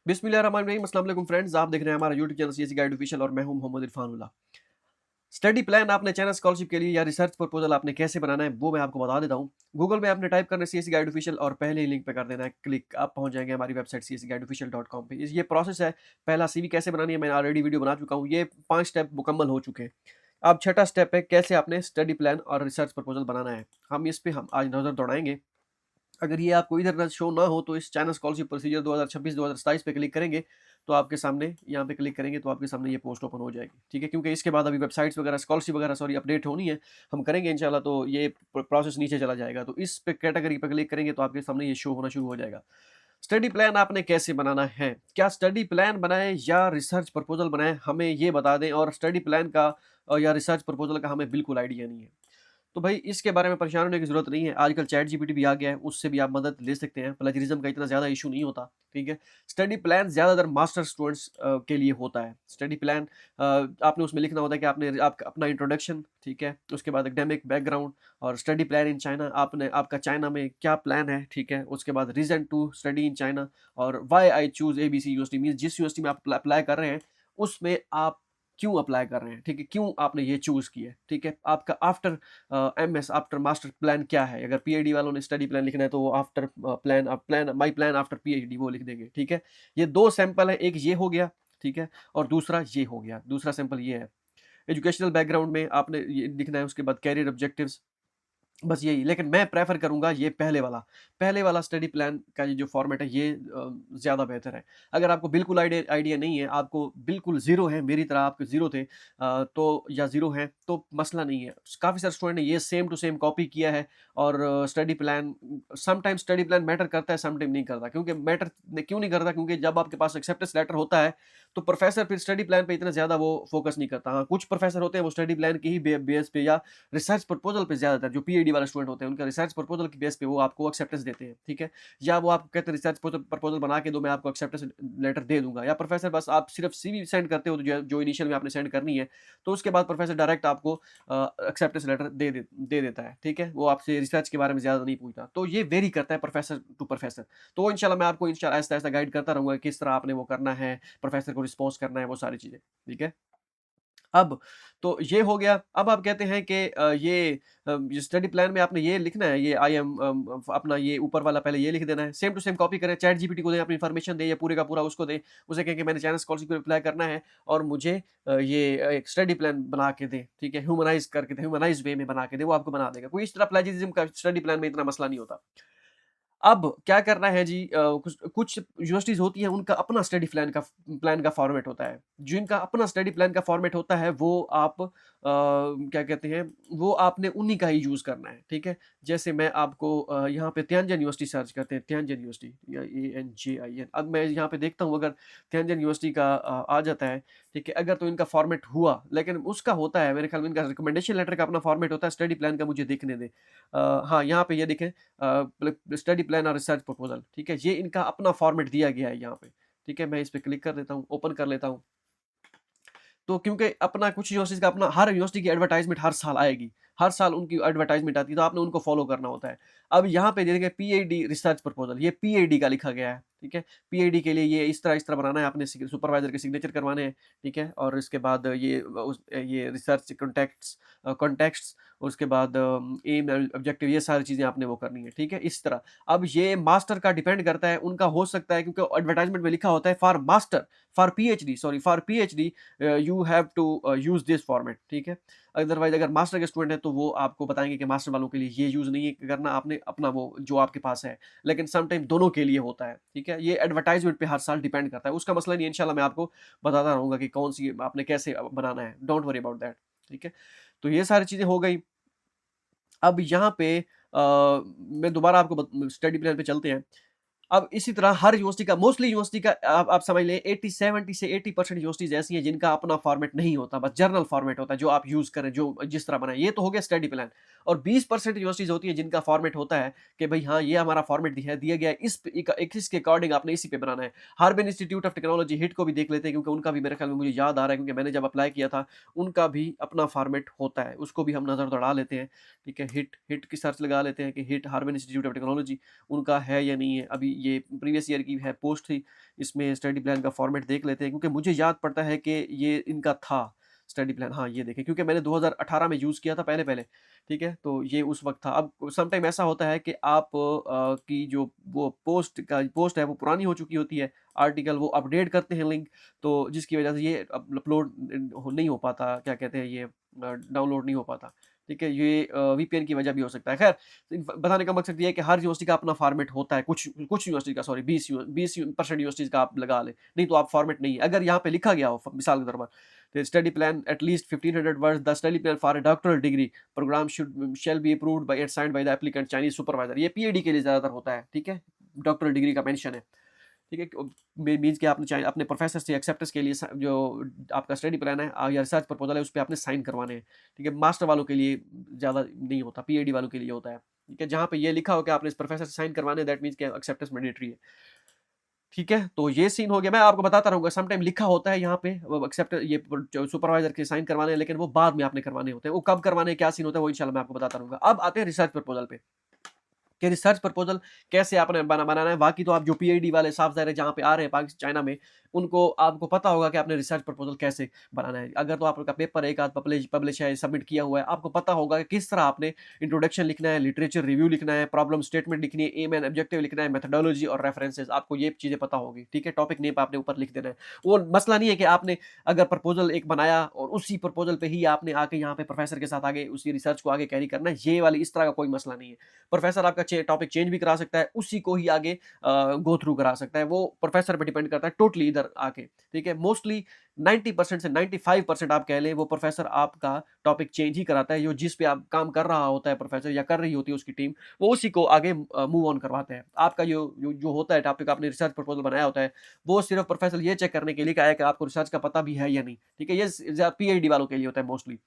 बिस्मिल्लाहिर्रहमानिर्रहीम। अस्सलाम वालेकुम फ्रेंड्स, आप देख रहे हैं हमारा YouTube channel CSE guide official और मैं हूं मोहम्मद इरफानुल्लाह। स्टडी प्लान आपने चैनल स्कॉलरशिप के लिए या रिसर्च प्रपोजल आपने कैसे बनाना है वो मैं आपको बता देता हूं। गूगल में आपने टाइप करना है सीएसई गाइड ऑफिशियल और पहले ही लिंक पे कर देना है क्लिक, आप पहुंच जाएंगे हमारी वेबसाइट csgaidofficial.com पे। ये प्रोसेस है। पहला सीवी कैसे बनानी है मैंने ऑलरेडी वीडियो बना चुका हूँ। ये 5 स्टेप मुकम्मल हो चुके हैं। अब छठा स्टेप है कैसे आपने स्टडी प्लान और रिसर्च प्रपोजल बनाना है। हम आज नजर दौड़ाएंगे। अगर ये आपको इधर ना शो ना हो तो इस चैनल स्कॉलरशिप प्रोसीजर 2026-2027 पे क्लिक करेंगे तो आपके सामने यहाँ पे क्लिक करेंगे तो आपके सामने ये पोस्ट ओपन हो जाएगी। ठीक है, क्योंकि इसके बाद अभी वेबसाइट्स वगैरह स्कॉलरशिप वगैरह सॉरी अपडेट होनी है। हम करेंगे इंशाल्लाह, तो ये प्रोसेस नीचे चला जाएगा। तो इस पे कैटेगरी पे क्लिक करेंगे तो आपके सामने ये शो होना शुरू हो जाएगा। स्टडी प्लान आपने कैसे बनाना है, क्या स्टडी प्लान बनाएं या रिसर्च प्रपोजल बनाएं, हमें ये बता दें। और स्टडी प्लान का या रिसर्च प्रपोजल का हमें बिल्कुल आइडिया नहीं है तो भाई इसके बारे में परेशान होने की ज़रूरत नहीं है। आजकल चैट जीपीटी भी आ गया है, उससे भी आप मदद ले सकते हैं। प्लेजरिज्म का इतना ज़्यादा इशू नहीं होता, ठीक है। स्टडी प्लान ज़्यादातर मास्टर स्टूडेंट्स के लिए होता है। स्टडी प्लान आपने उसमें लिखना होता है कि आपने आपका अपना इंट्रोडक्शन, ठीक है, उसके बाद एकेडमिक बैकग्राउंड और स्टडी प्लान इन चाइना, आपने आपका चाइना में क्या प्लान है, ठीक है। उसके बाद reason to study in China और why I choose ABC university, means जिस यूनिवर्सिटी में आप अप्लाई कर रहे हैं उसमें आप क्यों अप्लाई कर रहे हैं, ठीक है, क्यों आपने ये चूज़ किया, ठीक है। आपका after MS after master plan क्या है। अगर पीएचडी वालों ने स्टडी प्लान लिखना है तो वो after plan my plan after PhD वो लिख देंगे, ठीक है। ये 2 सैंपल है, एक ये हो गया, ठीक है, और दूसरा ये हो गया। दूसरा सैंपल ये है। एजुकेशनल बैकग्राउंड में आपने ये लिखना है, उसके बाद कैरियर ऑब्जेक्टिव्स, बस यही। लेकिन मैं प्रेफ़र करूँगा ये पहले वाला स्टडी प्लान का ये जो फ़ॉर्मेट है ये ज़्यादा बेहतर है। अगर आपको बिल्कुल आइडिया आइडिया नहीं है, आपको बिल्कुल ज़ीरो है, मेरी तरह आप ज़ीरो थे तो या ज़ीरो हैं तो मसला नहीं है। काफ़ी सारे स्टूडेंट ने ये सेम टू सेम कॉपी किया है और study plan sometimes study plan matter करता है, समटाइम नहीं करता। क्योंकि मैटर क्यों नहीं करता? क्योंकि जब आपके पास एक्सेप्टेंस लेटर होता है, तो प्रोफ़ेसर फिर स्टडी प्लान पे इतना ज़्यादा वो फ़ोकस नहीं करता। हाँ, कुछ प्रोफ़ेसर होते हैं वो स्टडी प्लान की ही बेस पे या रिसर्च प्रपोजल पे ज़्यादातर जो पीएचडी वाले स्टूडेंट होते हैं उनका रिसर्च प्रपोजल की बेस पे वो आपको एक्सेप्टेंस देते हैं, ठीक है। या वो आपको कहते हैं रिसर्च प्रपोजल बना के दो, मैं आपको एक्सेप्टेंस लेटर दे दूँगा। या प्रोफेसर बस आप सिर्फ सीवी सेंड करते हो तो जो इनिशियल में आपने सेंड करनी है, तो उसके बाद प्रोफेसर डायरेक्ट आपको एक्सेप्टेंस लेटर दे देता है, ठीक है। वो आपसे रिसर्च के बारे में ज़्यादा नहीं पूछता। तो ये वेरी करता है प्रोफेसर टू प्रोफेसर। तो इंशाल्लाह मैं आपको ऐसा-ऐसा गाइड करता रहूँगा किस तरह आपने वो करना है, प्रोफेसर को रिस्पॉन्स करना है, वो सारी चीज़ें, ठीक है। अब तो ये हो गया। अब आप कहते हैं कि ये स्टडी प्लान में आपने ये लिखना है, ये आई एम अपना ये ऊपर वाला पहले ये लिख देना है। सेम टू सेम कॉपी करें, चैट जीपीटी को दें, अपनी इन्फॉर्मेशन दें, ये पूरे का पूरा उसको दें। उसे कहें कि मैंने चैनल स्कॉलरशिप पे अप्लाई करना है और मुझे ये एक स्टडी प्लान बना के दें, ठीक है? ह्यूमनाइज़ करके दें, ह्यूमनाइज़्ड वे में बना के दें, वो आपको बना देगा। कोई इस तरह प्लेजरिज्म का स्टडी प्लान में इतना मसला नहीं होता। अब क्या करना है जी, कुछ कुछ यूनिवर्सिटीज़ होती हैं उनका अपना स्टडी प्लान का फॉर्मेट होता है। जिनका अपना स्टडी प्लान का फॉर्मेट होता है वो आप क्या कहते हैं, वो आपने उन्हीं का ही यूज़ करना है, ठीक है? जैसे मैं आपको यहाँ पे तियानजन यूनिवर्सिटी सर्च करते हैं, तियानजन यूनिवर्सिटी या ANJIN। अब मैं यहाँ पे देखता हूँ अगर तियानजन यूनिवर्सिटी का आ जाता है, ठीक है? अगर तो इनका फॉर्मेट हुआ, लेकिन उसका होता है मेरे ख्याल में इनका रिकमेंडेशन लेटर का अपना फॉर्मेट होता है, स्टडी प्लान का मुझे देखने दें। हाँ, यहाँ पे ये देखें स्टडी प्लान और रिसर्च प्रपोजल, ठीक है? ये इनका अपना फॉर्मेट दिया गया है यहाँ पे, ठीक है? मैं इस पे क्लिक कर देता हूँ, ओपन कर लेता हूँ। तो क्योंकि अपना कुछ यूनिवर्सिटीज़ का अपना हर यूनिवर्सिटी की एडवर्टाइज़मेंट हर साल आएगी। हर साल उनकी एडवर्टाइज़मेंट आती है, तो आपने उनको फ़ॉलो करना होता है। अब यहाँ पे देखिए पीएचडी रिसर्च प्रपोज़ल, ये पीएचडी का लिखा गया है, ठीक है? पीएचडी के लिए ये इस तरह बनाना है, आपने सुपरवाइज़र के सिग्नेचर करवाने हैं, ठीक है? और इसके बाद ये रिसर्च कॉन्टेक्स्ट्स, उसके बाद एम ऑब्जेक्टिव, ये सारी चीज़ें आपने वो करनी है, ठीक है? इस तरह। अब ये मास्टर का डिपेंड करता है, उनका हो सकता है क्योंकि एडवर्टाइज़मेंट में लिखा होता है for PhD you have to use this format, ठीक है। अदरवाइज़ अगर मास्टर के स्टूडेंट हैं तो वो आपको बताएँगे कि मास्टर वालों के लिए ये यूज़ नहीं है करना, आपने अपना वो जो आपके पास है। लेकिन सम टाइम दोनों के लिए होता है, ठीक है। ये एडवर्टाइज़मेंट पे हर साल डिपेंड करता है, उसका मसला नहीं है। इंशाल्लाह मैं आपको बताता रहूँगा कि कौन-सी आपने कैसे बनाना है। डोंट वरी अबाउट दैट, ठीक है। तो ये सारी चीज़ें हो गई। अब यहाँ पे मैं दोबारा आपको स्टडी प्लान पे चलते हैं। अब इसी तरह हर यूनिवर्सिटी का मोस्टली यूनिवर्सिटी का आप समझ लें 80-70 से 80% यूनिवर्सिटीज़ ऐसी हैं जिनका अपना फॉर्मेट नहीं होता, बस जर्नल फॉर्मेट होता है जो आप यूज़ करें, जो जिस तरह बनाएँ। ये तो हो गया स्टडी प्लान। और 20% यूनिवर्सिटीज़ होती हैं जिनका फॉर्मेट होता है कि भई हाँ, ये हमारा फॉर्मेट दिया गया है, इसके अकॉर्डिंग आपने इसी पे बनाना है। Harvard institute of technology hit को भी देख लेते हैं क्योंकि उनका भी मेरे ख्याल में मुझे याद आ रहा है क्योंकि मैंने जब अप्लाई किया था, उनका भी अपना फॉर्मेट होता है। उसको भी हम नज़र दौड़ा लेते हैं, ठीक है। हिट हिट की सर्च लगा लेते हैं कि hit Harvard institute of technology उनका है या नहीं है। अभी ये प्रीवियस ईयर की है पोस्ट थी, इसमें स्टडी प्लान का फॉर्मेट देख लेते हैं क्योंकि मुझे याद पड़ता है कि ये इनका था स्टडी प्लान। हाँ, ये देखें क्योंकि मैंने 2018 में यूज़ किया था पहले-पहले, ठीक है? तो ये उस वक़्त था। अब समटाइम ऐसा होता है कि आप की जो वो पोस्ट है वो पुरानी हो चुकी होती है, आर्टिकल वो अपडेट करते हैं लिंक, तो जिसकी वज़ह से ये अपलोड नहीं हो पाता, क्या कहते हैं ये डाउनलोड नहीं हो पाता, ठीक है? ये वीपीएन की वज़ह भी हो सकता है। ख़ैर बताने का मकसद ये है कि हर यूनिवर्सिटी का अपना फॉर्मेट होता है, कुछ यूनिवर्सिटी का, सॉरी 20% यूनिवर्सिटीज़ का आप लगा लें, नहीं तो आप फॉर्मेट नहीं है। अगर यहाँ पे लिखा गया हो मिसाल के तौर पर, the study plan at least 1500 words, the study plan for a doctoral degree program shall be approved by and signed by the applicant Chinese supervisor। ये पीएडी के लिए ज़्यादातर होता है, ठीक है? डॉक्टरल डिग्री का मेंशन है, ठीक है? मीन्स कि आपने चाहे अपने प्रोफेसर से एक्सेप्टेंस के लिए जो आपका स्टडी प्लान है या रिसर्च प्रपोजल है, उस पे आपने साइन करवाने हैं, ठीक है? मास्टर वालों के लिए ज़्यादा नहीं होता, पीएडी वालों के लिए होता है, ठीक है? जहाँ पे ये लिखा हो कि आपने इस प्रोफेसर से साइन करवाने हैं, दैट मीन्स कि एक्सेप्टेंस मैंडेटरी है। ठीक है, तो ये सीन हो गया। मैं आपको बताता रहूँगा, सम टाइम लिखा होता है यहाँ पे एक्सेप्ट ये जो सुपरवाइज़र के साइन करवाने हैं, लेकिन वो बाद में आपने करवाने होते हैं। वो कब करवाने हैं, क्या सीन होता है, वो इंशाल्लाह मैं आपको बताता रहूँगा। अब आते हैं रिसर्च प्रपोज़ल पे। कि रिसर्च प्रपोजल कैसे आपने बनाना है। बाकी तो आप जो पीएचडी वाले साफ ज़ाहिर है जहाँ पे आ रहे हैं चाइना में, उनको आपको पता होगा कि आपने रिसर्च प्रपोजल कैसे बनाना है। अगर तो आपका पेपर एक आध पब्लिश है, सबमिट किया हुआ है, आपको पता होगा कि किस तरह आपने इंट्रोडक्शन लिखना है, लिटरेचर रिव्यू लिखना है, प्रॉब्लम स्टेटमेंट लिखनी है, एम एंड ऑब्जेक्टिव लिखना है, मेथोडोलॉजी और रेफरेंसेस, आपको ये चीज़ें पता होगी, ठीक है? टॉपिक नेम आपने ऊपर लिख देना है। वो मसला नहीं है कि आपने अगर प्रपोजल एक बनाया और उसी प्रपोजल पे ही आपने आके यहाँ पे प्रोफेसर के साथ आगे उसी रिसर्च को आगे कैरी करना है, ये वाली इस तरह का कोई मसला नहीं है। प्रोफेसर आपका टॉपिक चेंज भी करा सकता है, उसी को ही आगे गो थ्रू करा सकता है। वो प्रोफेसर पे डिपेंड करता है टोटली इधर आके, ठीक है? मोस्टली 90% से 95% आप कह लें, वो प्रोफेसर आपका टॉपिक चेंज ही कराता है। जो जिस पे आप काम कर रहा होता है प्रोफेसर या कर रही होती है उसकी टीम, वो उसी को आगे मूव ऑन करवाते हैं। आपका जो होता है टॉपिक, आपने रिसर्च प्रपोजल बनाया होता है, वो सिर्फ प्रोफेसर ये चेक करने के लिए कि आया कि आपको रिसर्च का पता भी है या नहीं, ठीक है? ये पीएचडी वालों के लिए होता है मोस्टली।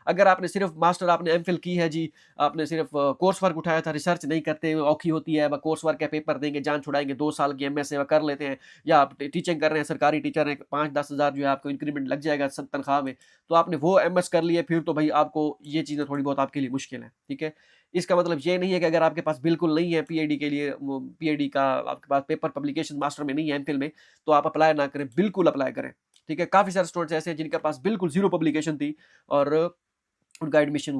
अगर आपने सिर्फ मास्टर आपने एमफिल की है जी, आपने सिर्फ कोर्स वर्क उठाया था, रिसर्च नहीं करते, औखी होती है, व कोर्स वर्क है, पेपर देंगे, जान छुड़ाएँगे, 2 साल की एमएस है वो कर लेते हैं, या आप टीचिंग कर रहे हैं, सरकारी टीचर हैं, 5-10 हज़ार जो है आपको इंक्रीमेंट लग जाएगा तनख्वाह में, तो आपने वो एमएस कर ली है, फिर तो भई आपको ये चीज़ें थोड़ी बहुत आपके लिए मुश्किल है, ठीक है? इसका मतलब ये नहीं है कि अगर आपके पास बिल्कुल नहीं है पीएचडी के लिए, वो पीएचडी का आपके पास पेपर पब्लिकेशन मास्टर में नहीं है एमफिल में, तो आप अप्लाई ना करें, बिल्कुल अप्लाई करें, ठीक है? काफ़ी सारे स्टूडेंट्स ऐसे हैं जिनके पास बिल्कुल ज़ीरो पब्लिकेशन थी और उनका एडमिशन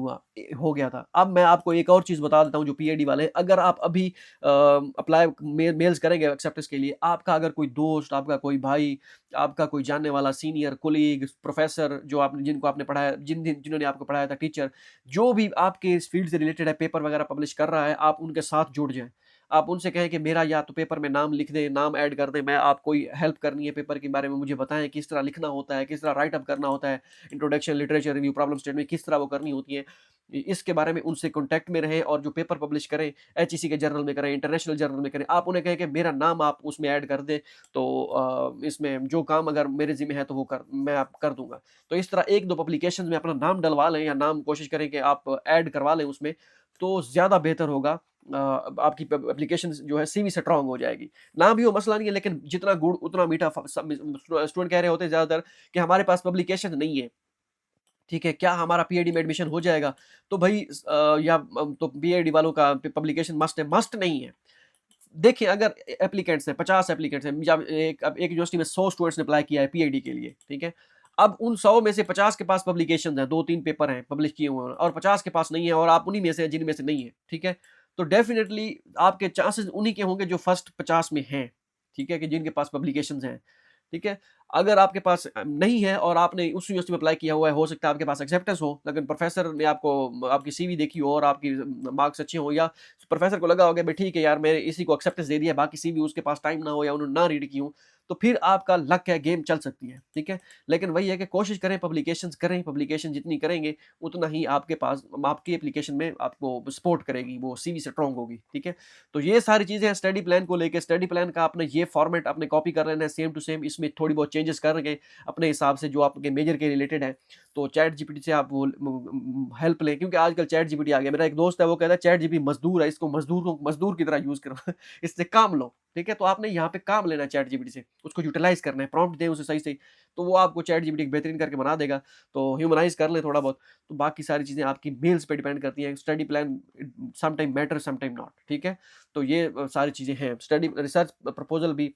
हो गया था। अब मैं आपको एक और चीज़ बता देता हूँ जो पीएचडी वाले, अगर आप अभी अप्लाई मेल्स करेंगे एक्सेप्टेंस के लिए, आपका अगर कोई दोस्त, आपका कोई भाई, आपका कोई जानने वाला सीनियर, कोलीग, प्रोफ़ेसर जो आपने जिनको आपने पढ़ाया, जिन्होंने आपको पढ़ाया था, टीचर, जो भी आपके इस फ़ील्ड से रिलेटेड है, पेपर वगैरह पब्लिश कर रहा है, आप उनके साथ जुड़ जाएँ। आप उनसे कहें कि मेरा या तो पेपर में नाम लिख दें, नाम ऐड कर दें, मैं आप कोई हेल्प करनी है पेपर के बारे में मुझे बताएँ, किस तरह लिखना होता है, किस तरह राइट अप करना होता है, introduction, literature review, problem statement किस तरह वो करनी होती है। इसके बारे में उनसे कॉन्टैक्ट में रहें और जो पेपर पब्लिश करें, एचईसी के जर्नल में करें, इंटरनेशनल जर्नल में करें, आप उन्हें कहें कि मेरा नाम आप उसमें ऐड कर दें, तो इसमें जो काम अगर मेरे ज़िम्मे है तो वो मैं आप कर दूँगा। तो इस तरह 1-2 पब्लिकेशंस में अपना नाम डलवा लें या नाम कोशिश करें कि आप ऐड करवा लें उसमें, तो ज़्यादा बेहतर होगा। आपकी एप्लीकेशन जो है सीवी स्ट्रांग हो जाएगी। ना भी हो मसला नहीं है, लेकिन जितना गुड़ उतना मीठा स्टूडेंट कह रहे होते हैं ज़्यादातर कि हमारे पास पब्लिकेशन नहीं है। ठीक है, क्या हमारा पीएचडी में एडमिशन हो जाएगा? तो भई तो पीएचडी वालों का पब्लिकेशन मस्ट है, मस्ट नहीं है। देखिए अगर एप्लीकेंट्स हैं, 50 एप्लीकेंट्स हैं, जब अब एक यूनिवर्सिटी में 100 स्टूडेंट्स ने अप्लाई किया है पीएचडी के लिए, ठीक है? अब उन 100 में से 50 के पास पब्लिकेशंस हैं, 2-3 पेपर हैं पब्लिश किए हुए हैं और 50 के पास नहीं है और आप उन्हीं में से हैं जिनमें से नहीं है, ठीक है? तो डेफ़िनिटली आपके चांसेस उन्हीं के होंगे जो फर्स्ट 50 में हैं, ठीक है? कि जिनके पास पब्लिकेशंस हैं, ठीक है? अगर आपके पास नहीं है और आपने उस यूनिवर्सिटी में अप्लाई किया हुआ है, हो सकता है आपके पास एक्सेप्टेंस हो, लेकिन प्रोफ़ेसर ने आपकी सीवी देखी हो और आपकी मार्क्स अच्छे हों, या प्रोफ़ेसर को लगा होगा भई ठीक है यार, मैंने इसी को एक्सेप्टेंस दे दिया, बाकी सीवी उसके पास टाइम ना हो या उन्होंने ना रीड की हो, तो फिर आपका लक है, गेम चल सकती है, ठीक है? लेकिन वही है कि कोशिश करें, पब्लिकेशंस करें, पब्लिकेशन जितनी करेंगे, उतना ही आपके पास आपकी एप्लीकेशन में आपको सपोर्ट करेगी, वो सीवी स्ट्रॉन्ग होगी, ठीक है? तो ये सारी चीज़ें हैं स्टडी प्लान को लेके। स्टडी प्लान का आपने ये फॉर्मेट आपने कॉपी कर लेना है सेम टू सेम, इसमें थोड़ी बहुत चेंजेस करके अपने हिसाब से जो आपके मेजर के रिलेटेड है, तो चैट जीपीटी से आप वो हेल्प लें, क्योंकि आजकल चैट जीपीटी आ गया। मेरा एक दोस्त है, वो कहता है चैट जीपीटी मज़दूर है, इसको मज़दूर की तरह यूज़ करो इससे काम लो। ठीक है? तो आपने यहाँ पे काम लेना है चैटजीपीटी से, उसको यूटिलाइज़ करना है, प्रॉम्प्ट दें उसे सही-सही, तो वो आपको चैटजीपीटी बेहतरीन करके बना देगा। तो ह्यूमनाइज़ कर लें थोड़ा बहुत, तो बाकी सारी चीज़ें आपकी मेल्स पे डिपेंड करती हैं। Study plan some time matter, some time not, ठीक है? तो ये सारी चीज़ें हैं। स्टडी रिसर्च प्रपोज़ल भी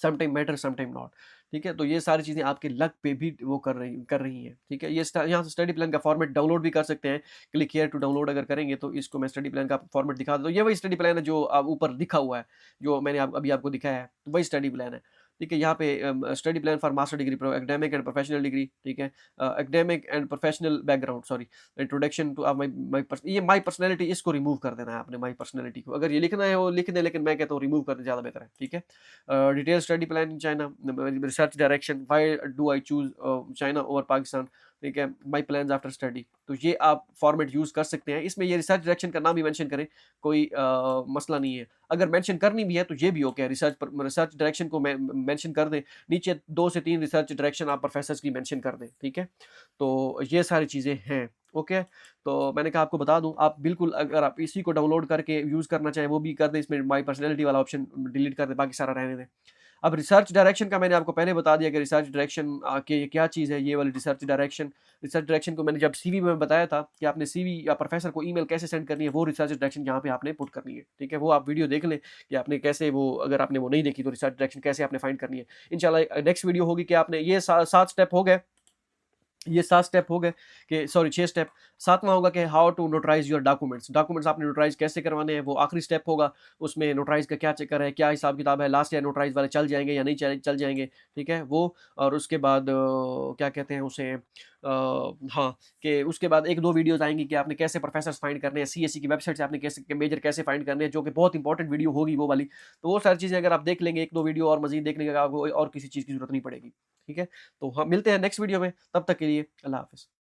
some time matter, some time not, ठीक है? तो ये सारी चीज़ें आपके लक पे भी वो कर रही हैं, ठीक है? ये यहाँ से स्टडी प्लान का फॉर्मेट डाउनलोड भी कर सकते हैं। क्लिक हियर टू डाउनलोड अगर करेंगे तो इसको मैं स्टडी प्लान का फॉर्मेट दिखा देता हूँ। ये वही स्टडी प्लान है जो ऊपर लिखा हुआ है, जो मैंने अभी आपको दिखाया है, वही स्टडी प्लान है, ठीक है? यहाँ पे study plan for master degree, academic and professional degree, ठीक है? Academic and professional background, sorry, introduction to my my pers ये माय पर्सनैलिटी, इसको रिमूव कर देना है आपने, माय पर्सनैलिटी को। अगर ये लिखना है वो लिख दें, लेकिन मैं कहता हूँ रिमूव कर दें, ज़्यादा बेहतर है, ठीक है? Detail study plan in China, research direction, why do I choose China over Pakistan, ठीक है? माय प्लान्स आफ्टर स्टडी, तो ये आप फॉर्मेट यूज़ कर सकते हैं। इसमें ये रिसर्च डायरेक्शन का नाम भी मेंशन करें, कोई मसला नहीं है। अगर मेंशन करनी भी है तो ये भी ओके है, रिसर्च डायरेक्शन को मेंशन कर दें। नीचे 2 से 3 रिसर्च डायरेक्शन आप प्रोफेसर्स की मेंशन कर दें, ठीक है? तो ये सारी चीज़ें हैं, ओके? तो मैंने कहा आपको बता दूँ, आप बिल्कुल अगर आप इसी को डाउनलोड करके यूज़ करना चाहें, वो भी कर दें, इसमें माय पर्सनैलिटी वाला ऑप्शन डिलीट कर दें, बाकी सारा रहने दें। अब रिसर्च डायरेक्शन का मैंने आपको पहले बता दिया कि रिसर्च डायरेक्शन कि क्या चीज़ है, ये वाली रिसर्च डायरेक्शन को मैंने जब सीवी में बताया था कि आपने सीवी या प्रोफेसर को ईमेल कैसे सेंड करनी है, वो रिसर्च डायरेक्शन यहाँ पे आपने पुट करनी है, ठीक है? वो आप वीडियो देख लें कि आपने कैसे वो, अगर आपने वो नहीं देखी तो रिसर्च डायरेक्शन कैसे आपने फाइंड करनी है। इंशाल्लाह नेक्स्ट वीडियो होगी कि आपने ये 7 स्टेप हो गए, ये 7 स्टेप हो गए कि सॉरी 6 स्टेप, 7वां होगा कि how to notarize your documents. Documents आपने नोटराइज़ कैसे करवाने हैं, वो आखिरी स्टेप होगा। उसमें नोटराइज़ का क्या चक्कर है, क्या हिसाब-किताब है, लास्ट ईयर नोटराइज़ वाले चल जाएँगे या नहीं चल जाएँगे, ठीक है? वो और उसके बाद क्या कहते हैं उसे हाँ, कि उसके बाद 1-2 वीडियोज़ आएँगी कि आपने कैसे प्रोफेसर्स फाइंड करने हैं, सीएसई की वेबसाइट से आपने कैसे मेजर कैसे फाइंड करने हैं, जो कि बहुत इंपॉर्टेंट वीडियो होगी वो वाली। तो वो सारी चीज़ें अगर आप देख लेंगे 1-2 वीडियो और मज़ीद देखने का, आपको और किसी चीज़ की ज़रूरत नहीं पड़ेगी, ठीक है? तो हम मिलते हैं नेक्स्ट वीडियो में, तब तक के लिए अल्लाह हाफ़िज़।